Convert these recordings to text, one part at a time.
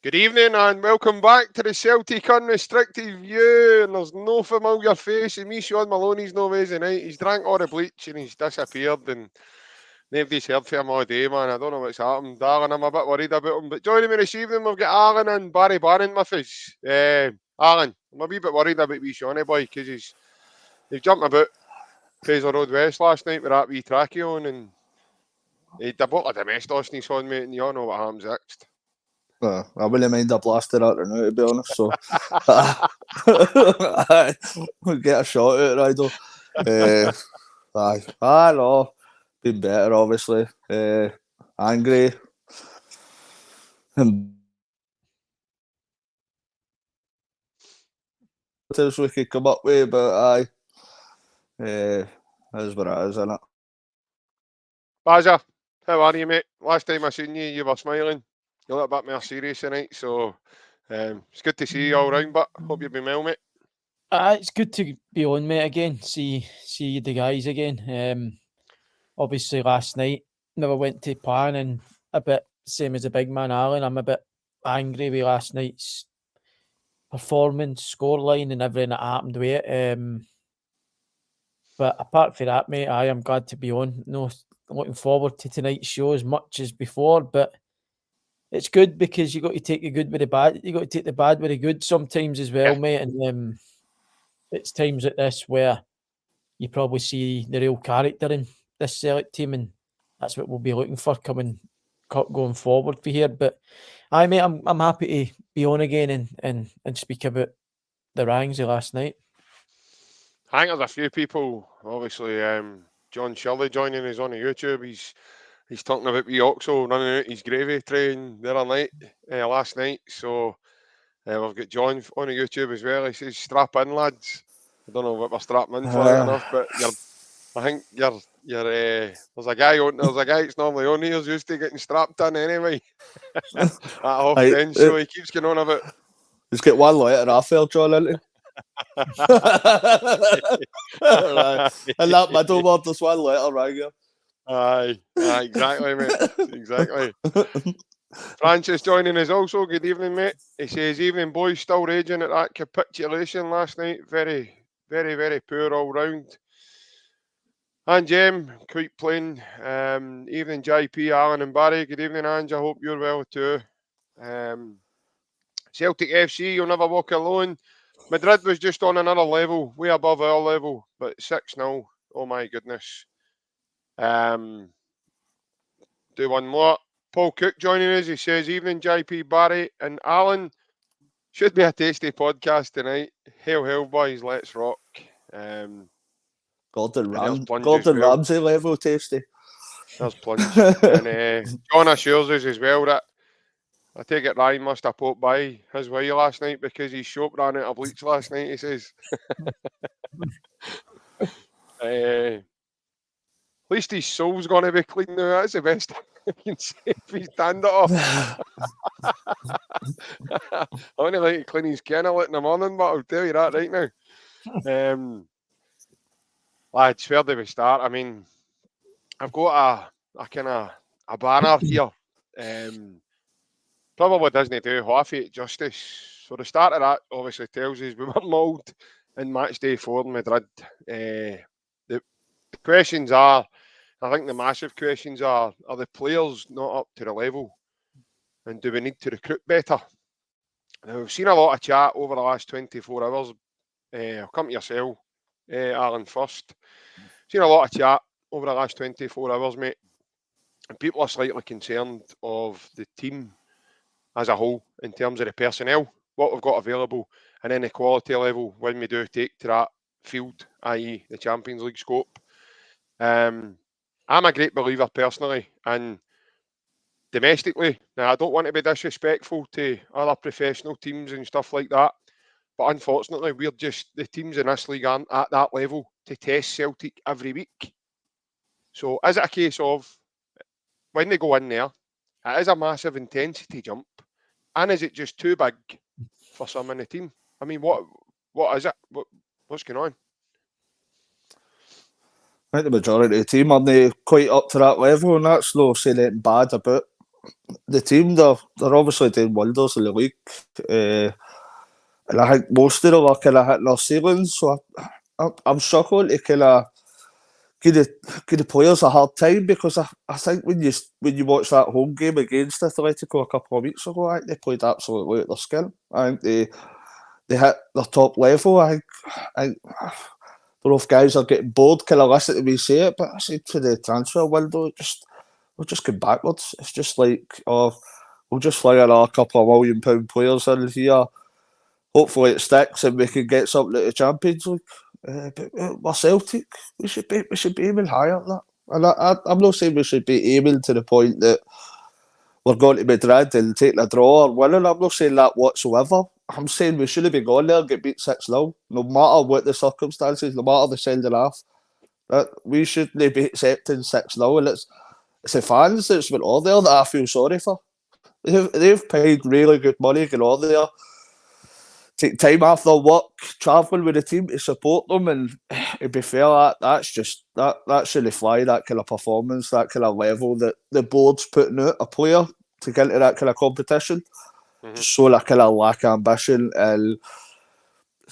Good evening and welcome back to the Celtic Unrestricted View. And there's no familiar face, and me, Sean Maloney's no Wednesday night. He's drank all the bleach and he's disappeared, and nobody's heard from him all day, man. I don't know what's happened. Darren, I'm a bit worried about him. But joining me this evening, we've got Aaron and Barry Bannan with us. Aaron, I'm a wee bit worried about wee Shawnee boy because he's jumped about Fraser Road West last night with that wee trackie on, and he had a bottle of domestos in his hand, mate, and you all know what happens next. I wouldn't mind a blaster out there now, to be honest. So we'll get a shot at it, I do. No, been better, obviously. Angry. What else we could come up with, but that's what it is, isn't it? Baza, how are you, mate? Last time I seen you, you were smiling. You're a little bit more serious tonight, so it's good to see you all round, but hope you've been well, mate. It's good to be on, mate, again. See the guys again. Obviously, last night, never went to plan, and a bit same as the big man, Alan. I'm a bit angry with last night's performance, scoreline, and everything that happened with it. But apart from that, mate, I am glad to be on. No, looking forward to tonight's show as much as before, but it's good because you got to take the good with the bad. You got to take the bad with the good sometimes as well, mate. And it's times like this where you probably see the real character in this Celtic team, and that's what we'll be looking for going forward for here. But mate, I'm happy to be on again and speak about the Rangs of last night. I think there's a few people, obviously, John Shirley joining us on YouTube. He's talking about wee Oxo running out his gravy train the other night, last night. So we've got John on the YouTube as well. He says, "Strap in, lads." I don't know what we're strapping in for enough, but I think there's a guy that's normally on here who's used to getting strapped in anyway. Often, so he keeps going on about. He's got one letter I felt, John, isn't he? And that middle word, there's one letter right here. Aye, exactly, mate. Exactly. Francis joining us also. Good evening, mate. He says, "Evening, boys. Still raging at that capitulation last night. Very, very, very poor all round." And Jem, quite plain. Evening, JP, Alan and Barry. Good evening, Ange. I hope you're well too. Celtic FC, you'll never walk alone. Madrid was just on another level, way above our level, but 6-0. Oh my goodness. Do one more. Paul Cook joining us. He says, "Evening, JP, Barry and Alan. Should be a tasty podcast tonight. Hail, boys. Let's rock." Gordon Ramsay level tasty. There's plunge. And John assures us as well that I take it Ryan must have poked by his way last night because his soap ran out of bleach last night, he says. At least his soul's going to be clean now. That's the best I can say if he's done it off. I only like to clean his kennel in the morning, but I'll tell you that right now. Lads, where do we start? I mean, I've got a banner here. Probably doesn't do half it justice. So the start of that obviously tells us we were mauled in match day 4 in Madrid. The questions are, I think the massive questions are the players not up to the level? And do we need to recruit better? Now, we've seen a lot of chat over the last 24 hours. I'll come to yourself, Alan, first. Seen a lot of chat over the last 24 hours, mate. And people are slightly concerned of the team as a whole in terms of the personnel, what we've got available, and then the quality level when we do take to that field, i.e. the Champions League scope. I'm a great believer personally in domestically. Now, I don't want to be disrespectful to other professional teams and stuff like that, but unfortunately, the teams in this league aren't at that level to test Celtic every week. So is it a case of when they go in there, it is a massive intensity jump, and is it just too big for some in the team? I mean, what is it? What's going on? I think the majority of the team aren't quite up to that level, and that's no saying anything bad about the team, they're obviously doing wonders in the league. And I think most of them are kind of hitting their ceilings. So I'm struggling to kind of give the players a hard time, because I think when you watch that home game against Atletico a couple of weeks ago, I think they played absolutely at their skin. I think they hit their top level. I don't know if guys are getting bored kind of listening to me say it, but I said to the transfer window, we're just going backwards. It's just like, we'll just fly in a couple of £1 million players in here. Hopefully it sticks and we can get something at the Champions League. But we're Celtic. We should be aiming higher than that. And I'm not saying we should be aiming to the point that we're going to Madrid and taking a draw or winning. I'm not saying that whatsoever. I'm saying we shouldn't be going there and get beat 6-0, no matter what the circumstances, no matter the sending off. That we shouldn't be accepting 6-0, and it's the fans that's went all there that I feel sorry for. They've paid really good money to get all there, take time off their work, travelling with the team to support them, and to be fair, that shouldn't fly, that kind of performance, that kind of level that the board's putting out a player to get into that kind of competition. Just so that kind of lack of ambition, and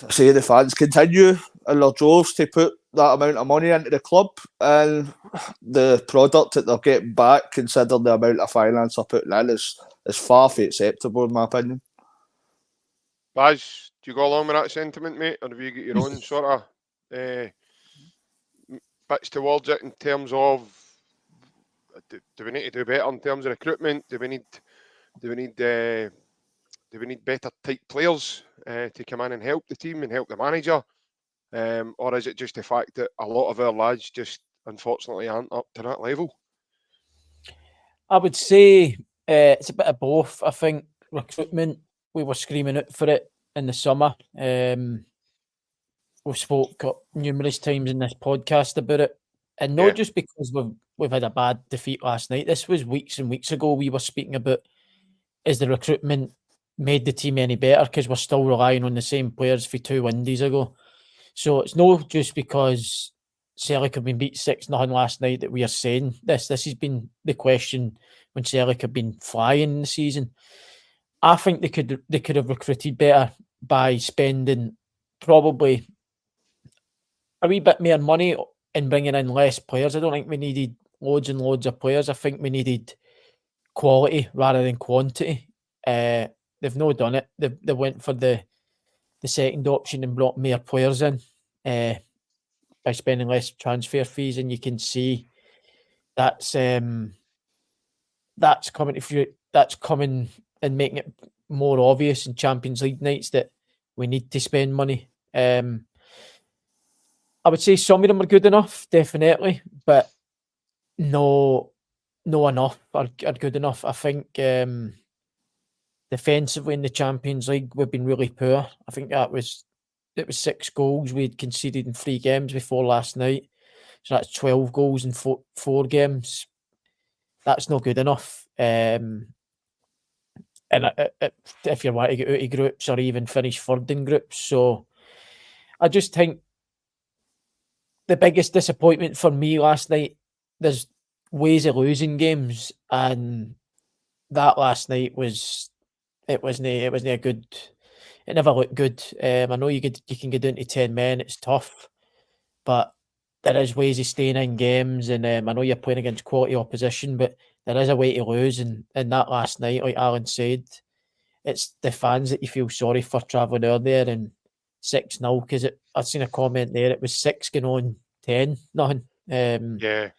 I say the fans continue in their droves to put that amount of money into the club, and the product that they're getting back, considering the amount of finance they're putting in, is far from acceptable in my opinion. Baz, do you go along with that sentiment, mate, or have you got your own sort of bits towards it in terms of do we need to do better in terms of recruitment? Do we need better type players to come in and help the team and help the manager? Or is it just the fact that a lot of our lads just unfortunately aren't up to that level? I would say it's a bit of both. I think recruitment, we were screaming out for it in the summer. We've spoke numerous times in this podcast about it. And not just because we've had a bad defeat last night. This was weeks and weeks ago we were speaking about, is the recruitment made the team any better, because we're still relying on the same players for 2 Windies ago. So it's not just because Celtic have been beat 6-0 last night that we are saying this. This has been the question when Celtic have been flying in the season. I think they could have recruited better by spending probably a wee bit more money and bringing in less players. I don't think we needed loads and loads of players. I think we needed quality rather than quantity. They've not done it. They went for the second option and brought more players in by spending less transfer fees, and you can see that's coming and making it more obvious in Champions League nights that we need to spend money. I would say some of them are good enough, definitely, but no enough are good enough. I think defensively in the Champions League we've been really poor. I think it was 6 goals we'd conceded in 3 games before last night, so that's 12 goals in 4 games. That's not good enough. And if you want to get out of groups or even finish third in groups, so I just think the biggest disappointment for me last night, there's ways of losing games, and that last night wasn't a good. It never looked good. I know you can get down to 10 men. It's tough, but there is ways of staying in games, and I know you're playing against quality opposition, but there is a way to lose. And that last night, like Alan said, it's the fans that you feel sorry for travelling out there and 6-0, because I've seen a comment there. It was 6 going on 10, nothing. Every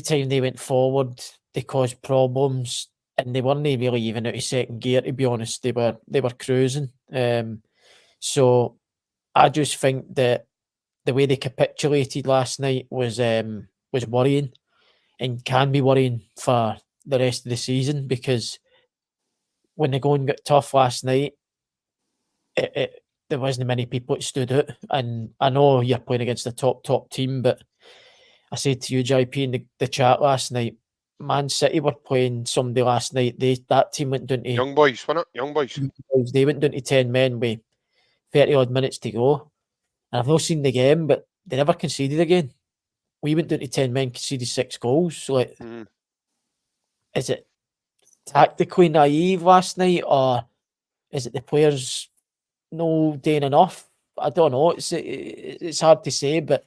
time they went forward, they caused problems, and they weren't really even out of second gear, to be honest. They were cruising. So I just think that the way they capitulated last night was worrying, and can be worrying for the rest of the season, because when the going got tough last night, there wasn't many people that stood out. And I know you're playing against a top team, but I said to you, JP, in the chat last night, Man City were playing somebody last night. That team went down to young boys, wasn't it? Young boys. They went down to 10 men with 30 odd minutes to go. And I've not seen the game, but they never conceded again. We went down to 10 men, conceded 6 goals. So is it tactically naive last night, or is it the players no doing enough? I don't know. It's hard to say, but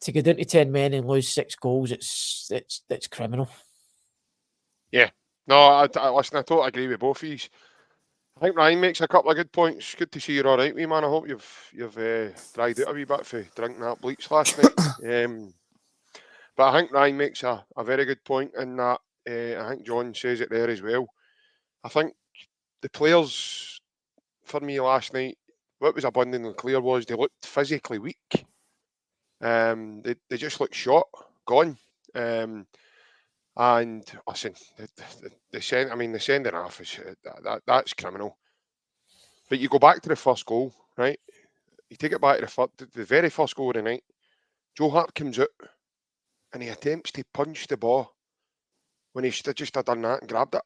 to get into 10 men and lose 6 goals, it's criminal. Yeah. No, listen, I totally agree with both of you. I think Ryan makes a couple of good points. Good to see you're all right, wee man. I hope you've dried out a wee bit for drinking that bleach last night. But I think Ryan makes a very good point in that. I think John says it there as well. I think the players, for me last night, what was abundantly clear was they looked physically weak. They just looked shot, gone. And listen, the sending off is that's criminal. But you go back to the first goal, right? You take it back to the very first goal of the night. Joe Hart comes out and he attempts to punch the ball when he should just have done that and grabbed it.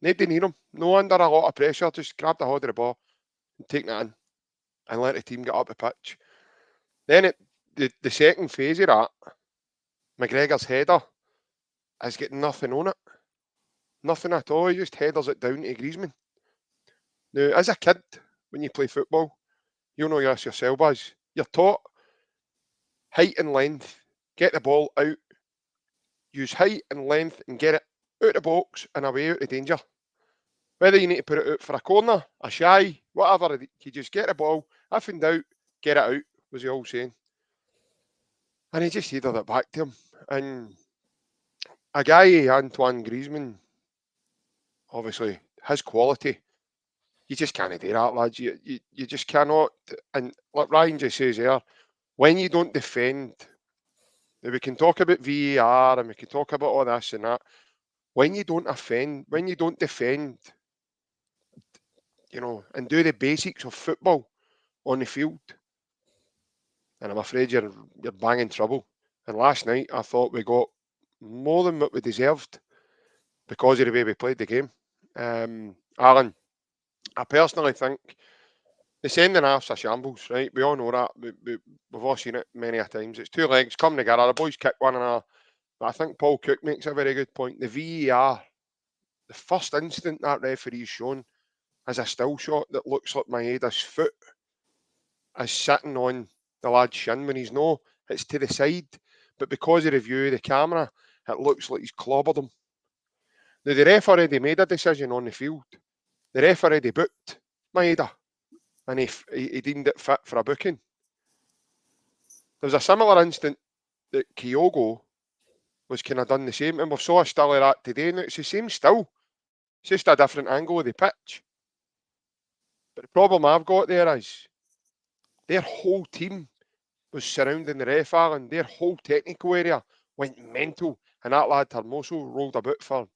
Nobody near him, no under a lot of pressure, just grab the hold of the ball and take it in and let the team get up the pitch. Then the second phase of that, McGregor's header has got nothing on it. Nothing at all. He just headers it down to Griezmann. Now, as a kid, when you play football, you know this yourself, Baz. You're taught height and length, get the ball out, use height and length and get it out the box and away out of danger. Whether you need to put it out for a corner, a shy, whatever, you just get the ball, if in doubt, get it out, was the old saying. And he just headed it back to him. And a guy, Antoine Griezmann, obviously, his quality, you just can't do that, lads. You just cannot. And like Ryan just says there, when you don't defend, we can talk about VAR and we can talk about all this and that. When you don't defend, you know, and do the basics of football on the field, and I'm afraid you're banging trouble. And last night, I thought we got more than what we deserved because of the way we played the game. Alan, I personally think the sending off's a shambles, right? We all know that. We've all seen it many a times. It's two legs come together. The boys kick one another. But I think Paul Cook makes a very good point. The VAR, the first instant that referee's shown is a still shot that looks like Maeda's foot is sitting on the lad's shin when he's no. It's to the side. But because of the view of the camera, it looks like he's clobbered him. Now, the ref already made a decision on the field. The ref already booked Maeda, and he deemed it fit for a booking. There was a similar instant that Kyogo was kind of done the same, and we saw a still of that today. Now, it's the same still. It's just a different angle of the pitch. But the problem I've got there is their whole team was surrounding the ref, Alan. Their whole technical area went mental, and that lad Hermoso rolled about for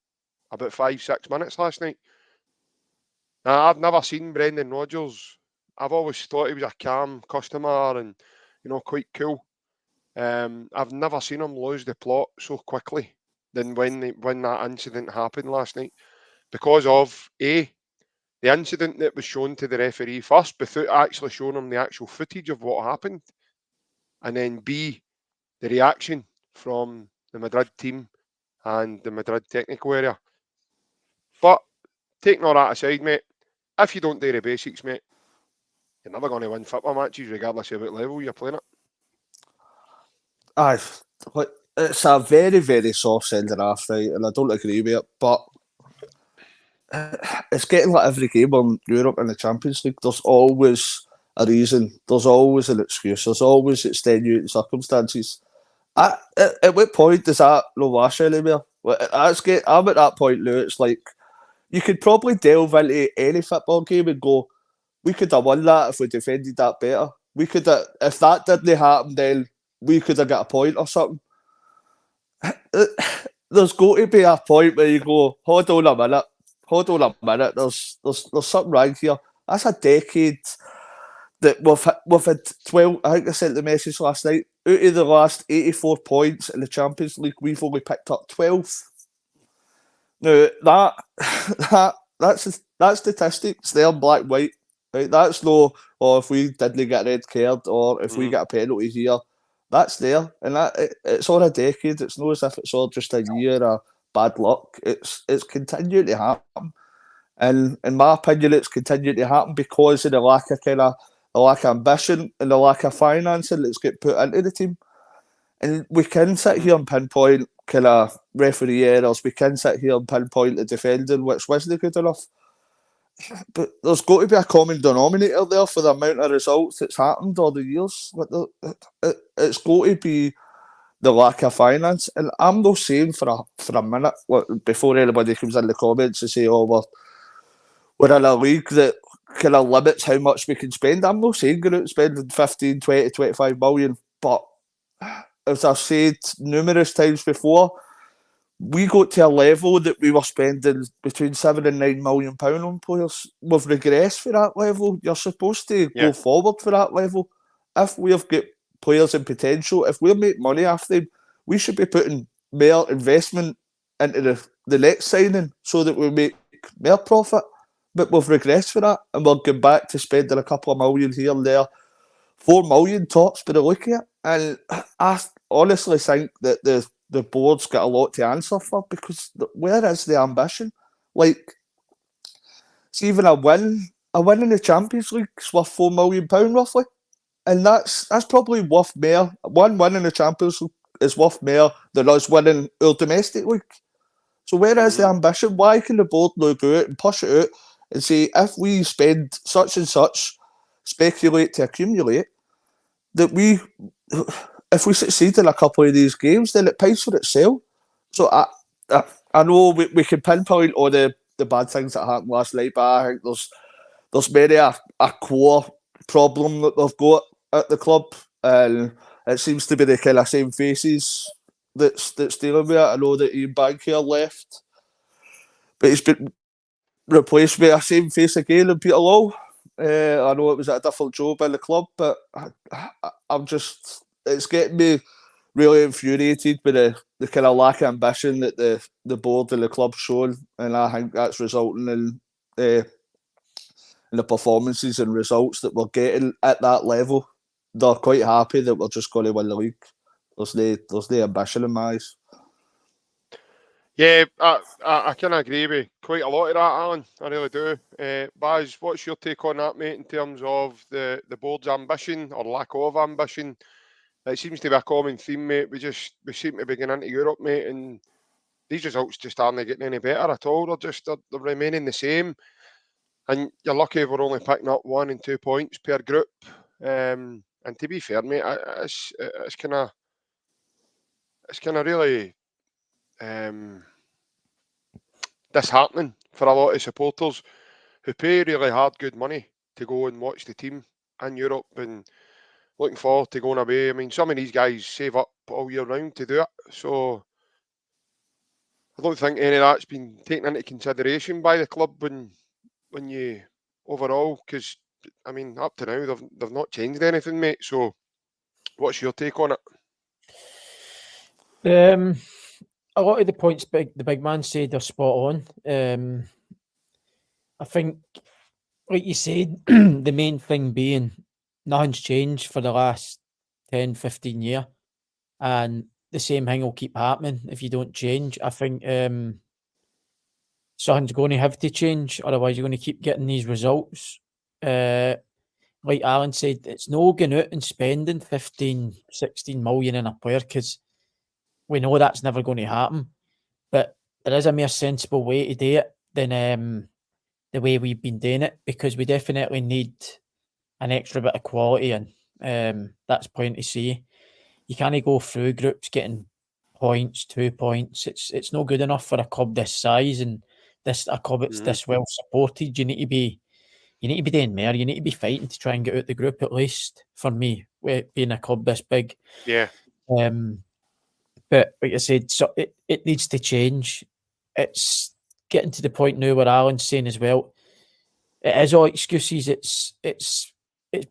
about 5-6 minutes last night. Now, I've never seen Brendan Rodgers. I've always thought he was a calm customer and, you know, quite cool. I've never seen him lose the plot so quickly than when that incident happened last night, because of the incident that was shown to the referee first without actually showing him the actual footage of what happened, and then B, the reaction from the Madrid team and the Madrid technical area. But taking all that aside, mate, if you don't do the basics, mate, you're never going to win football matches regardless of what level you're playing at. Aye, it's a very, very soft sending off, right? And I don't agree with it, but it's getting like every game on Europe and the Champions League. There's always a reason. There's always an excuse. There's always extenuating circumstances. At what point does that no wash anymore? I'm at that point now. It's like you could probably delve into any football game and go, we could have won that if we defended that better. We could have, if that didn't happen, then we could have got a point or something. There's got to be a point where you go, hold on a minute. There's something wrong here. That's a decade that we've had 12. I think I sent the message last night. Out of the last 84 points in the Champions League, we've only picked up 12. Now that's statistics. They're black and white. Right? That's no, or if we didn't get a red card or if we get a penalty here, that's there. And it's on a decade. It's not as if it's all just a year bad luck. It's continuing to happen. And in my opinion, it's continuing to happen because of the lack of ambition and the lack of financing that's get put into the team. And we can sit here and pinpoint kind of referee errors. We can sit here and pinpoint the defending, which wasn't good enough. But there's got to be a common denominator there for the amount of results that's happened all the years. It's got to be the lack of finance. And I'm not saying for a minute, before anybody comes in the comments to say, oh, we're in a league that kind of limits how much we can spend. I'm not saying go out and spending 15, 20, 25 million, but as I've said numerous times before, we got to a level that we were spending between £7 and £9 million on players. We've regressed for that level. You're supposed to go forward for that level. If we've got players in potential, if we make money off them, we should be putting more investment into the next signing so that we make more profit. But we've regressed for that, and we're going back to spending a couple of million here and there. 4 million tops by the look of it. And I honestly think that the board's got a lot to answer for, because where is the ambition? Like, it's even a win in the Champions League is worth £4 million roughly. And that's probably worth more. One win in the Champions League is worth more than us winning our domestic league. So where is the ambition? Why can the board not go out and push it out and say, if we spend such and such, speculate to accumulate, that if we succeed in a couple of these games, then it pays for itself. So I know we can pinpoint all the bad things that happened last night, but I think there's maybe a core problem that they've got at the club, and it seems to be the kind of same faces that's dealing with it. I know that Ian Bankier left, but he's been replaced with the same face again in Peter Law. I know it was at a different job in the club, but it's getting me really infuriated with the kind of lack of ambition that the board and the club's shown, and I think that's resulting in the performances and results that we're getting at that level. They're quite happy that we're just going to win the league. There's no ambition in my eyes. Yeah, I can agree with quite a lot of that, Alan. I really do. Baz, what's your take on that, mate, in terms of the board's ambition or lack of ambition? It seems to be a common theme, mate. We seem to be getting into Europe, mate, and these results just aren't getting any better at all. They're remaining the same. And you're lucky we're only picking up 1 and 2 points per group. And to be fair, mate, it's kind of really disheartening for a lot of supporters who pay really hard, good money to go and watch the team in Europe and looking forward to going away. I mean, some of these guys save up all year round to do it. So I don't think any of that's been taken into consideration by the club when you overall, because I mean, up to now they've not changed anything, mate. So what's your take on it? A lot of the points the big man said are spot on. I think, like you said, the main thing being nothing's changed for the last 10, 15 years, and the same thing will keep happening if you don't change. I think something's going to have to change, otherwise you're going to keep getting these results. Like Alan said, it's no going out and spending 15, 16 million in a player, because we know that's never going to happen. But there is a more sensible way to do it than the way we've been doing it, because we definitely need an extra bit of quality, and that's plain to see. You can't go through groups getting points, 2 points. It's not good enough for a club this size and a club that's this well supported. You need to be doing more. You need to be fighting to try and get out the group, at least for me, with being a club this big. Yeah. But like I said, so it needs to change. It's getting to the point now where Alan's saying as well, it is all excuses. It's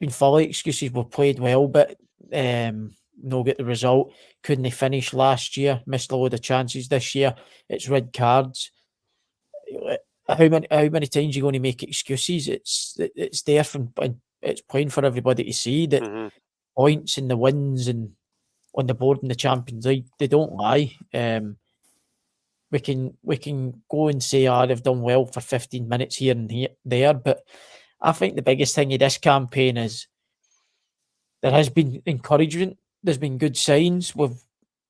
been full of excuses. We've played well, but no get the result. Couldn't finish last year. Missed a load of chances this year. It's red cards. How many times are you going to make excuses? It's there it's plain for everybody to see that points and the wins and on the board in the Champions League, they don't lie. we can go and say, they've done well for 15 minutes here and there, but I think the biggest thing of this campaign is there has been encouragement. There's been good signs. We've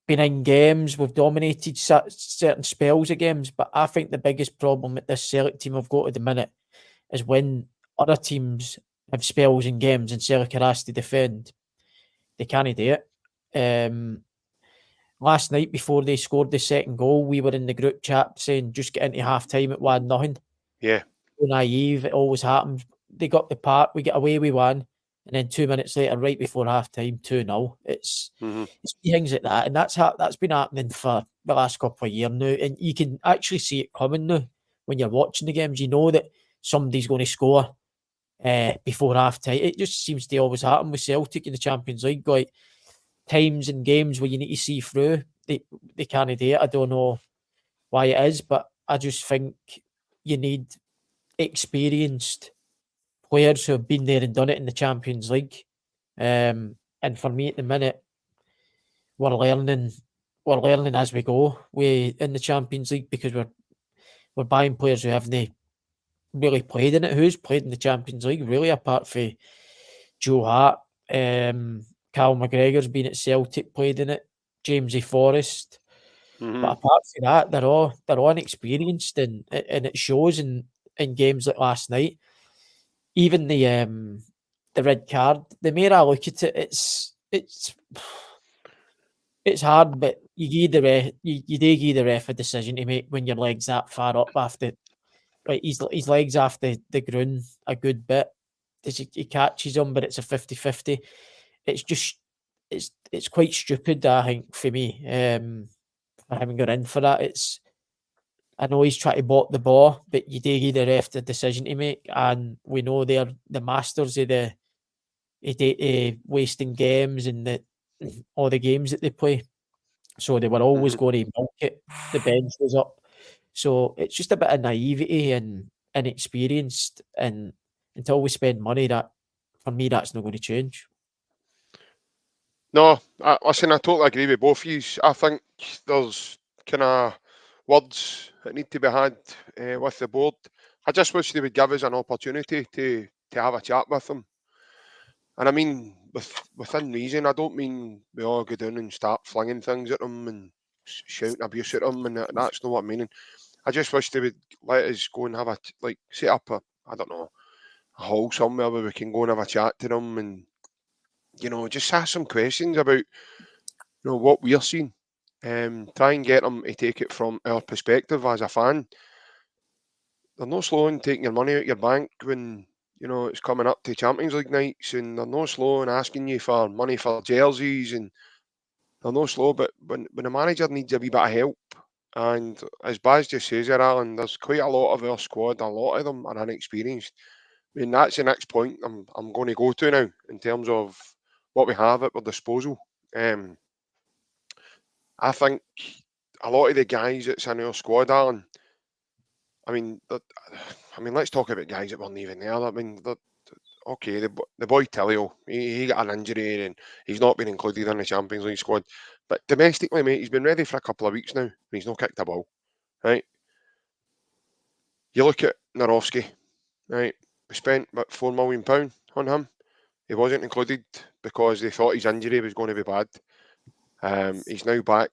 been in games. We've dominated certain spells of games. But I think the biggest problem with this Celtic team we've got at the minute is when other teams have spells in games and Celtic are asked to defend, they can't do it. Last night, before they scored the second goal, we were in the group chat saying just get into half time at 1-0. Yeah. So naive, it always happens. They got the part, we get away with one, and then 2 minutes later, right before half time, 2-0. It's things like that. And that's been happening for the last couple of years now. And you can actually see it coming now when you're watching the games. You know that somebody's going to score before half time. It just seems to always happen with Celtic in the Champions League. Like times and games where you need to see through, they can't do it. I don't know why it is, but I just think you need experienced players who have been there and done it in the Champions League. And for me at the minute, we're learning as we go. We in the Champions League because we're buying players who haven't really played in it. Who's played in the Champions League really, apart from Joe Hart? Cal McGregor's been at Celtic, played in it. Jamesy Forrest. But apart from that, they're all inexperienced, and it shows in games like last night. Even the red card. The more I look at it, it's hard, but you do give the ref a decision to make when your legs that far up after. Right, his legs after the ground a good bit. He catches him, but it's a 50-50. It's just it's quite stupid, I think, for me. I haven't got in for that. I know he's trying to block the ball, but you do give the ref the decision to make, and we know they're the masters of wasting games and all the games that they play. So they were always going to milk it. The bench was up. So it's just a bit of naivety and inexperienced, and until we spend money, that for me that's not going to change. No, listen, I totally agree with both of you. I think there's kind of words that need to be had with the board. I just wish they would give us an opportunity to have a chat with them. And I mean, within reason. I don't mean we all go down and start flinging things at them and shouting abuse at them, and that's not what I'm meaning. I just wish they would let us go and have set up a hall somewhere where we can go and have a chat to them and, just ask some questions about, what we're seeing. Try and get them to take it from our perspective as a fan. They're no slow in taking your money out your bank when, it's coming up to Champions League nights, and they're no slow in asking you for money for jerseys, and they're no slow, but when the manager needs a wee bit of help, and as Baz just says there, Alan, there's quite a lot of our squad, a lot of them are inexperienced. I mean, that's the next point I'm going to go to now in terms of what we have at our disposal. I think a lot of the guys that's in our squad, Alan, I mean, let's talk about guys that weren't even there. I mean, okay, the boy Tillio, he got an injury and he's not been included in the Champions League squad. But domestically, mate, he's been ready for a couple of weeks now and he's not kicked a ball, right? You look at Narowski, right? We spent about £4 million on him. He wasn't included because they thought his injury was going to be bad. He's now back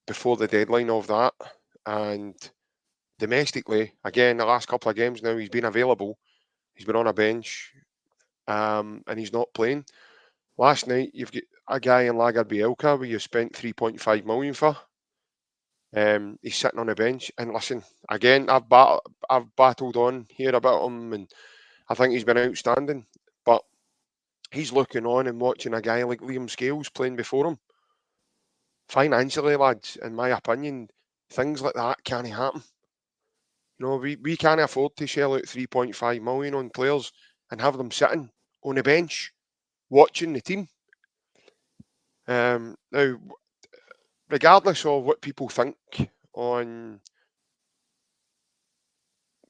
before the deadline of that. And domestically, again, the last couple of games now, he's been available. He's been on a bench and he's not playing. Last night, you've got a guy in Lager Bielka where you spent 3.5 million for. He's sitting on the bench. And listen, again, I've battled on here about him and I think he's been outstanding. But he's looking on and watching a guy like Liam Scales playing before him. Financially, lads, in my opinion, things like that can't happen. We can't afford to shell out 3.5 million on players and have them sitting on the bench watching the team. Now, regardless of what people think on,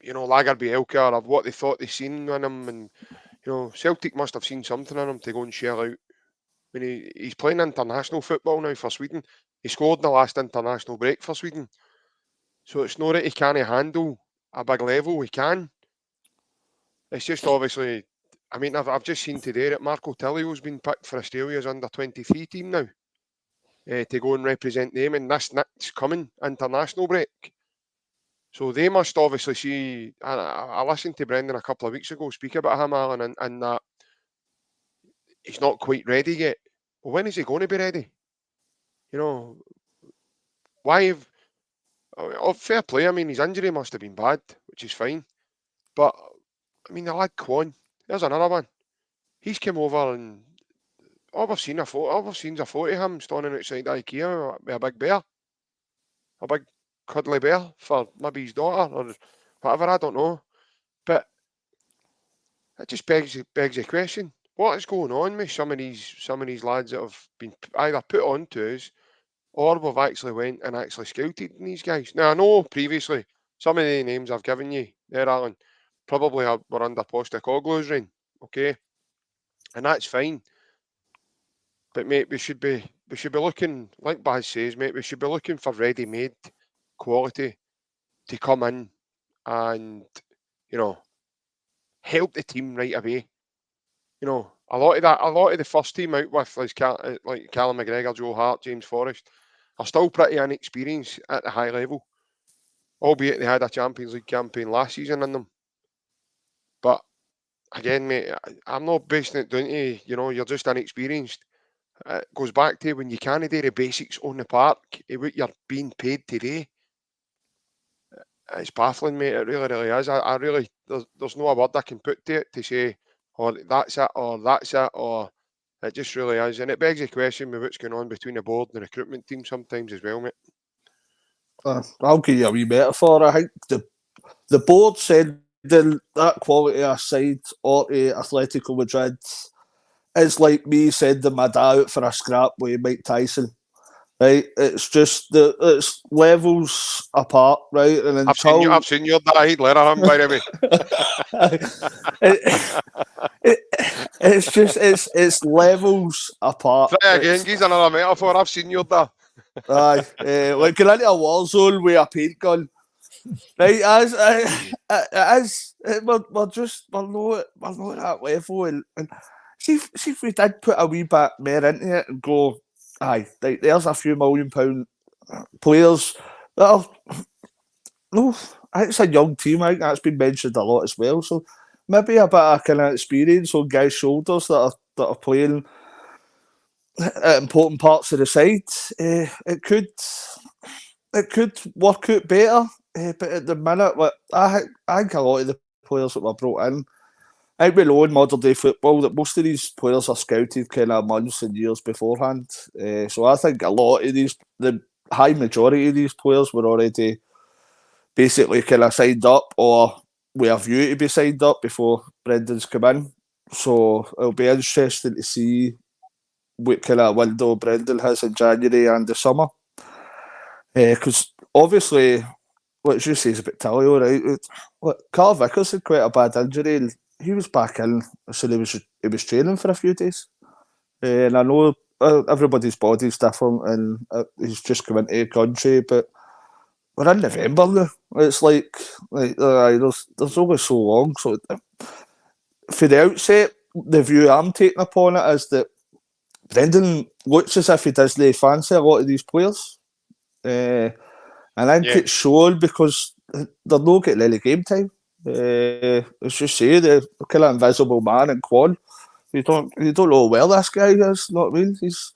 Lager Bielka or what they thought they seen in him, and Celtic must have seen something in him to go and shell out. I mean, he's playing international football now for Sweden. He scored in the last international break for Sweden. So it's not that he can't handle a big level. He can. It's just obviously, I mean, I've just seen today that Marco Tillio's been picked for Australia's under-23 team now to go and represent them in this next coming international break. So they must obviously see. I listened to Brendan a couple of weeks ago speak about him, Alan, and that he's not quite ready yet. Well, when is he going to be ready? You know, why have... Oh, fair play. I mean, his injury must have been bad, which is fine. But, I mean, the lad Kwon, there's another one. He's come over and all we've seen is a photo of him standing outside IKEA with a big bear. A big cuddly bear for maybe his daughter or whatever, I don't know. But it just begs the question, what is going on with some of these lads that have been either put on to us or we've actually went and actually scouted these guys. Now, I know previously some of the names I've given you there, Alan, probably were under Postecoglou's reign, okay? And that's fine. But, mate, we should be looking, like Baz says, mate, we should be looking for ready-made quality to come in and, you know, help the team right away. You know, a lot of the first team out with, like Callum McGregor, Joe Hart, James Forrest, are still pretty inexperienced at the high level, albeit they had a Champions League campaign last season in them. But again, mate, I'm not basing it down to, you know, you're just inexperienced. It goes back to when you can't do the basics on the park, what you're being paid today. It's baffling, mate. It really, really is. I really, there's no word I can put to it to say, or that's it, or it just really is. And it begs the question with what's going on between the board and the recruitment team sometimes as well, mate. I'll give you a wee metaphor. I think the board said that quality aside or to Atletico Madrid is like me sending my dad out for a scrap with Mike Tyson. Right, it's just it's levels apart, right? And until I've seen your dad, Lerner, by the way. it's levels apart. Try again, give another metaphor. I've seen your dad. Aye, like get into a war zone with a paint gun. Right, we're not at that level, and see if we did put a wee bit more into it and go, aye, there's a few £1 million players that are, no, I think it's a young team. I think that's been mentioned a lot as well. So maybe a bit of kind of experience on guys' shoulders that are playing at important parts of the side. It could work out better. But at the minute, I think a lot of the players that were brought in, I think we know in modern day football that most of these players are scouted kind of months and years beforehand. So I think a lot of the high majority of these players were already basically kind of signed up or with a view to be signed up before Brendan's come in. So it'll be interesting to see what kind of window Brendan has in January and the summer. Because obviously, what you say is about Tallio, right? Look, Carl Vickers had quite a bad injury and he was back in, so he was training for a few days. And I know everybody's body's different and he's just come into the country, but we're in November now. It's like there's only so long. So for the outset, the view I'm taking upon it is that Brendan looks as if he doesn't fancy a lot of these players. And I think it's shown because they're not getting any game time. As you say, the kind of invisible man in Kwon. You don't know where this guy is. Not really. He's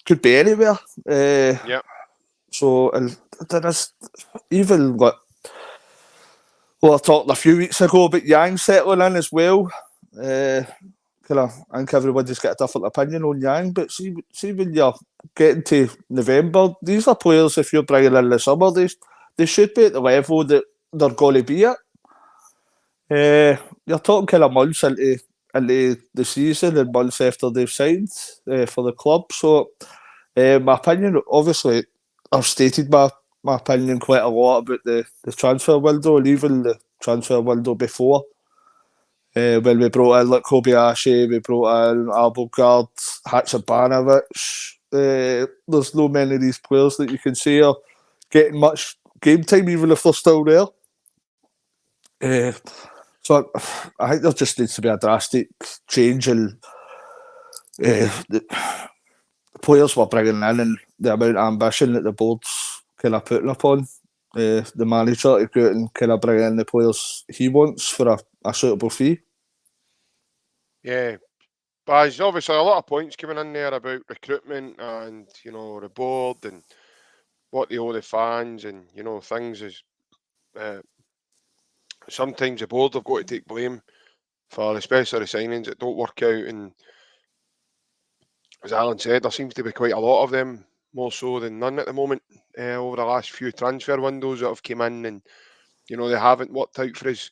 could be anywhere. So and there is even what we were talking a few weeks ago about Yang settling in as well. I think everybody's got a different opinion on Yang, but see when you're getting to November, these are players, if you're bringing in the summer, they should be at the level that they're going to be at. You're talking kind of months into the season and months after they've signed for the club. So my opinion, obviously, I've stated my opinion quite a lot about the transfer window and even the transfer window before. When we brought in like Kobayashi, we brought in Abelgard, Hatzabanovic. There's no many of these players that you can say are getting much game time, even if they're still there. So I think there just needs to be a drastic change in the players we're bringing in and the amount of ambition that the board's kind of putting upon the manager to go out and kind of bring in the players he wants for a suitable fee. Yeah, but there's obviously a lot of points coming in there about recruitment and, you know, the board and what they owe the fans and, you know, things is sometimes the board have got to take blame for especially the signings that don't work out. And as Alan said, there seems to be quite a lot of them, more so than none at the moment, over the last few transfer windows that have come in and, you know, they haven't worked out for us.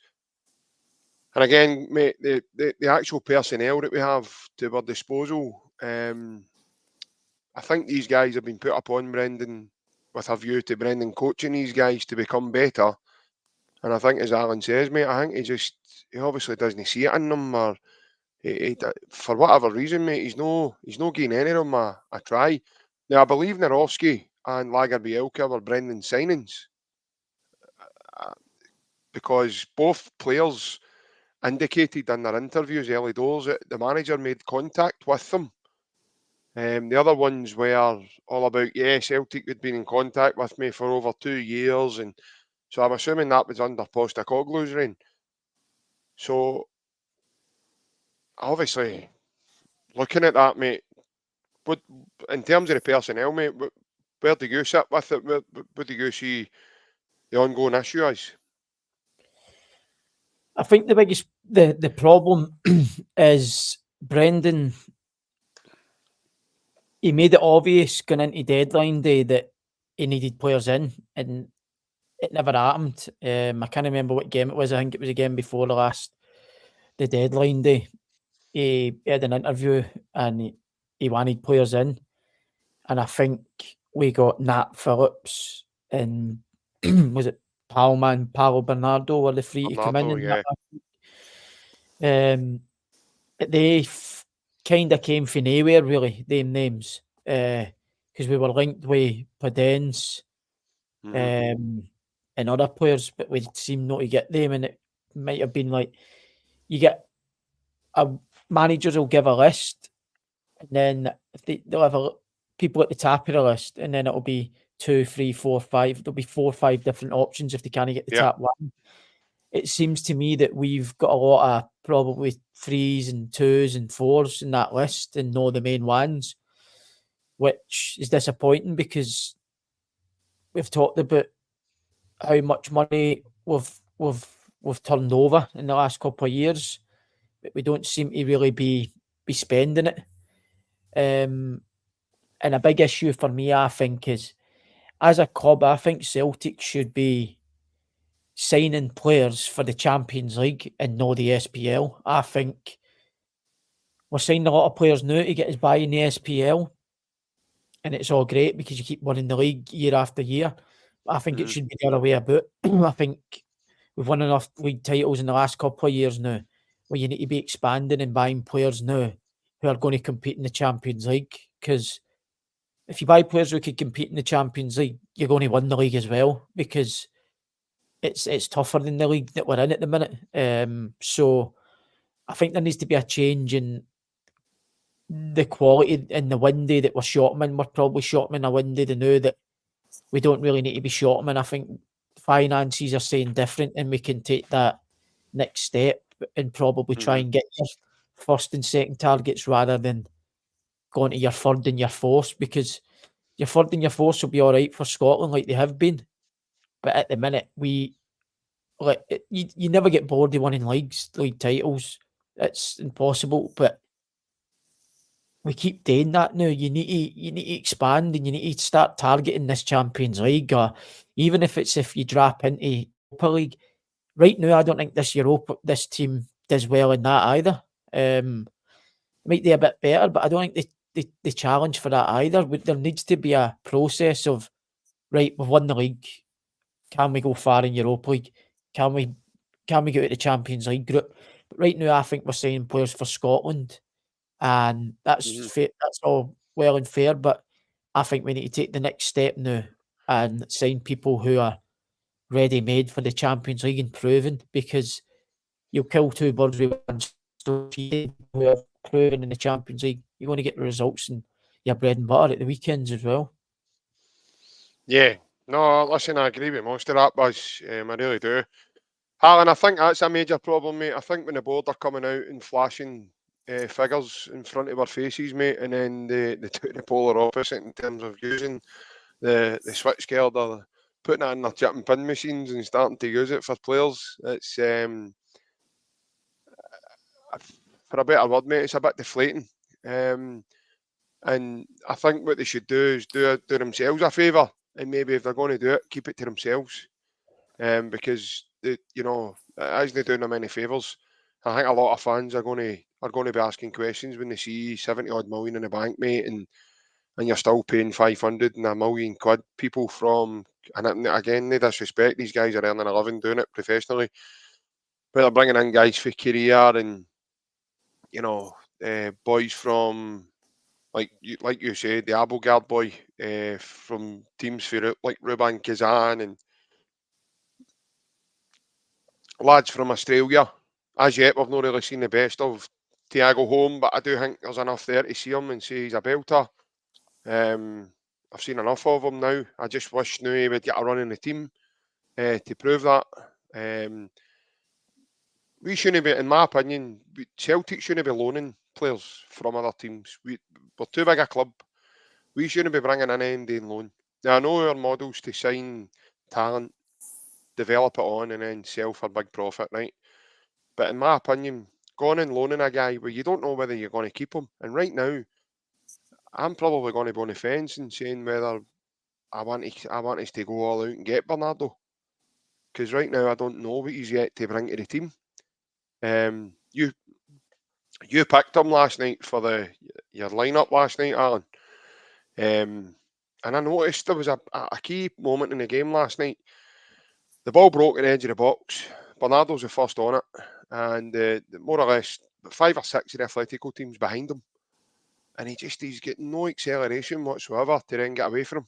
And again, mate, the actual personnel that we have to our disposal, I think these guys have been put upon Brendan with a view to Brendan coaching these guys to become better. And I think, as Alan says, mate, I think he obviously doesn't see it in them, or for whatever reason, mate, he's no giving any of them a try. Now, I believe Narovski and Lagerbielka were Brendan's signings, because both players indicated in their interviews early doors that the manager made contact with them. The other ones were all about, Celtic had been in contact with me for over 2 years, and so I'm assuming that was under Postecoglou's reign. So, obviously, looking at that, mate, in terms of the personnel, mate, where do you sit with it? What do you see the ongoing issue is? I think the biggest the problem is Brendan. He made it obvious going into deadline day that he needed players in, and it never happened. I can't remember what game it was. I think it was a game before the deadline day. He had an interview and he wanted players in, and I think we got Nat Phillips and was it Paolo Bernardo were the three to come in. They kind of came from nowhere, really, them names, because we were linked with Podence and other players, but we seemed not to get them, and it might have been like you get managers will give a list, and then they'll have people at the top of the list, and then it'll be 2, 3, 4, 5. There'll be 4 or 5 different options if they can't get the top one. It seems to me that we've got a lot of probably 3s and 2s and 4s in that list and no the main ones, which is disappointing because we've talked about how much money we've turned over in the last couple of years, but we don't seem to really be spending it. And a big issue for me, I think, is as a club, I think Celtic should be signing players for the Champions League and not the SPL. I think we're signing a lot of players now to get us by in the SPL, and it's all great because you keep winning the league year after year. But I think it should be the other way about. I think we've won enough league titles in the last couple of years now where you need to be expanding and buying players now who are going to compete in the Champions League, because if you buy players who can compete in the Champions League, you're going to win the league as well, because it's tougher than the league that we're in at the minute. So I think there needs to be a change in the quality in the window that we're short them in. We're probably short them in a window to know that we don't really need to be short them in. I think finances are saying different, and we can take that next step and probably try and get your first and second targets rather than going to your third and your fourth, because your third and your fourth will be all right for Scotland like they have been. But at the minute, you never get bored of winning league titles. It's impossible. But we keep doing that now. You need to expand, and you need to start targeting this Champions League, or even if you drop into Europa League. Right now, I don't think this team does well in that either. Might be a bit better, but I don't think they challenge for that either. There needs to be a process of, right, we've won the league. Can we go far in Europa League? Can we go to the Champions League group? But right now, I think we're signing players for Scotland, and that's fair, that's all well and fair. But I think we need to take the next step now and sign people who are ready-made for the Champions League and proven, because you'll kill two birds with one stone. Who are proven in the Champions League, you're going to get the results and your bread and butter at the weekends as well. Yeah, no, listen, I agree with most of that, Buzz. I really do. Alan, I think that's a major problem, mate. I think when the board are coming out and flashing figures in front of our faces, mate, and then they do the polar opposite in terms of using the switchgear, or putting it in their chip and pin machines and starting to use it for players. It's, for a better word, mate, it's a bit deflating. And I think what they should do is do themselves a favour, and maybe if they're going to do it, keep it to themselves. Because it isn't doing them any favours. I think a lot of fans are going to be asking questions when they see 70 odd million in the bank, mate, and you're still paying 500 and £1 million. People from, and again, no disrespect, these guys are earning a living doing it professionally, but they're bringing in guys for career and boys from like you said, the Abelgard boy from teams for like Ruban Kazan and lads from Australia. As yet, we've not really seen the best of Thiago Home, but I do think there's enough there to see him and say he's a belter. I've seen enough of him now. I just wish now he would get a run in the team to prove that. We shouldn't be, in my opinion, Celtic shouldn't be loaning players from other teams. We're too big a club. We shouldn't be bringing in any loan. Now, I know our model's to sign talent, develop it on, and then sell for big profit, right? But in my opinion, going and loaning a guy where you don't know whether you're going to keep him, and right now, I'm probably going to be on the fence and saying whether I want us to go all out and get Bernardo, because right now I don't know what he's yet to bring to the team. You picked him last night for your lineup last night, Alan. And I noticed there was a key moment in the game last night. The ball broke at the edge of the box. Bernardo's the first on it, and more or less 5 or 6 of the Atletico teams behind him, and he's getting no acceleration whatsoever to then get away from him.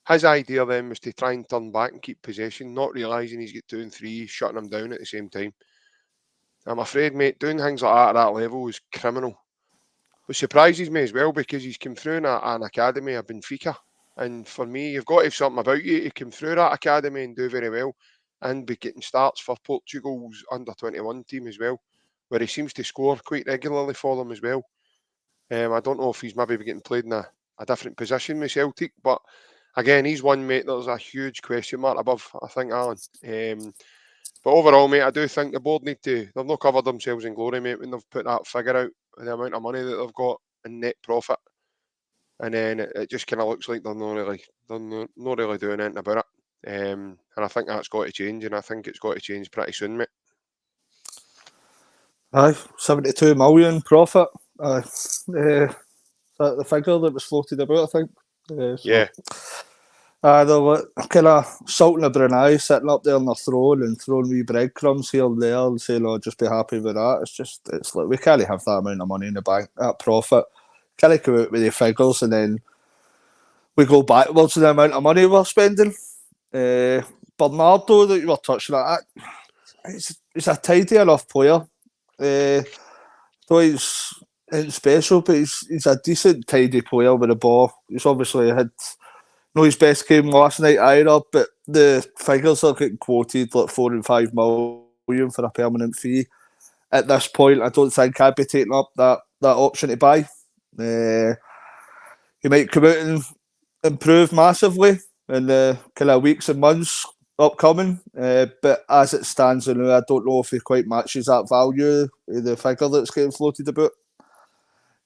His idea then was to try and turn back and keep possession, not realising he's got 2 and 3, shutting him down at the same time. I'm afraid, mate, doing things like that at that level is criminal. It surprises me as well, because he's come through in an academy of Benfica. And for me, you've got to have something about you to come through that academy and do very well, and be getting starts for Portugal's under-21 team as well, where he seems to score quite regularly for them as well. I don't know if he's maybe getting played in a different position with Celtic, but again, he's one, mate, there's a huge question mark above, I think, Alan. But overall, mate, I do think the board they've not covered themselves in glory, mate, when they've put that figure out, the amount of money that they've got in net profit. And then it just kind of looks like they're not really doing anything about it. And I think that's got to change, and I think it's got to change pretty soon, mate. Aye, 72 million profit. The figure that was floated about, I think. Yeah. They were kind of salting the Brunei, sitting up there on their throne and throwing wee breadcrumbs here and there and saying, "Oh, just be happy with that." It's like, we can't have that amount of money in the bank, that profit. Can't come out with the figures and then we go backwards in the amount of money we're spending. Bernardo, that you were touching at, he's a tidy enough player. Though he's special, but he's a decent, tidy player with the ball. He's obviously had not his best game last night either, but the figures are getting quoted like 4 and 5 million for a permanent fee. At this point, I don't think I'd be taking up that option to buy. He might come out and improve massively in the kind of weeks and months upcoming, but as it stands now, I don't know if he quite matches that value, the figure that's getting floated about.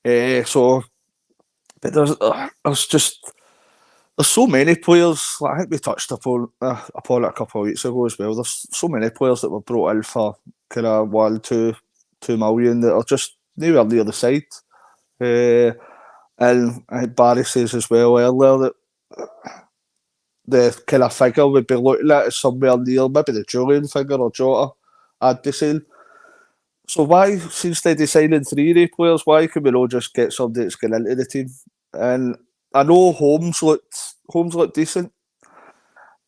But there's so many players. Like I think we touched upon it a couple of weeks ago as well. There's so many players that were brought in for kind of 2 million that are just nowhere near the side. And I think Barry says as well earlier that the kind of figure we'd be looking at is somewhere near maybe the Julian figure or Jota, I'd be saying. So why, instead of signing 3 players, why can we not just get somebody that's going into the team? And I know Holmes looked decent.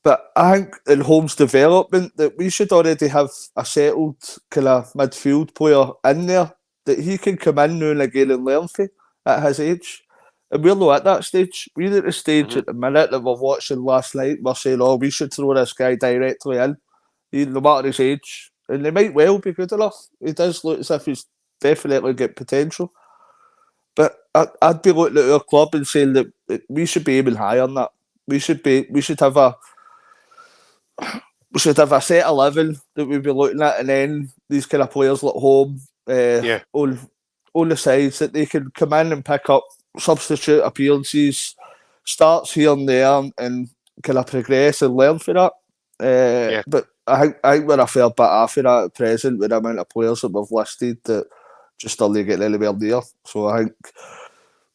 But I think in Holmes' development that we should already have a settled kind of midfield player in there that he can come in now and again and learn for at his age. And we're not at that stage. We're at the stage at the minute that we're watching last night. We're saying, oh, we should throw this guy directly in, no matter his age. And he might well be good enough. He does look as if he's definitely got potential. But I'd be looking at our club and saying that we should be aiming higher than that. We should have a set 11 that we'd be looking at, and then these kind of players like home on the sides that they can come in and pick up substitute appearances, starts here and there, and kind of progress and learn for that. But I think we're a fair bit off of that at present with the amount of players that we've listed that just aren't getting anywhere near. So I think